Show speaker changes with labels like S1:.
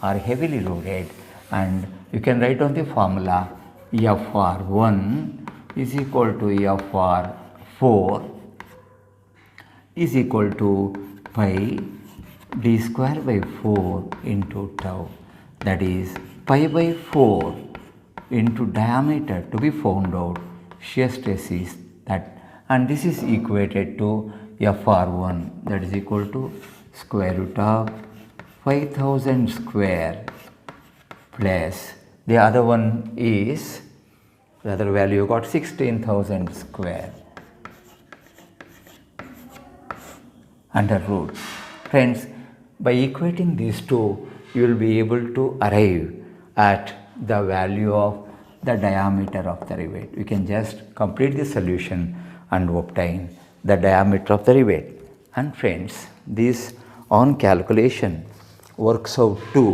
S1: are heavily loaded, and you can write down the formula FR1 is equal to FR4 is equal to pi d square by 4 into tau, that is pi by 4 into diameter to be found out. Shear stress is that, and this is equated to FR1, that is equal to square root of 5000 square plus the other one is, the other value you got 16,000 square under root. Friends, by equating these two, you will be able to arrive at the value of the diameter of the rivet. You can just complete the solution and obtain the diameter of the rivet. And friends, this on calculation works out to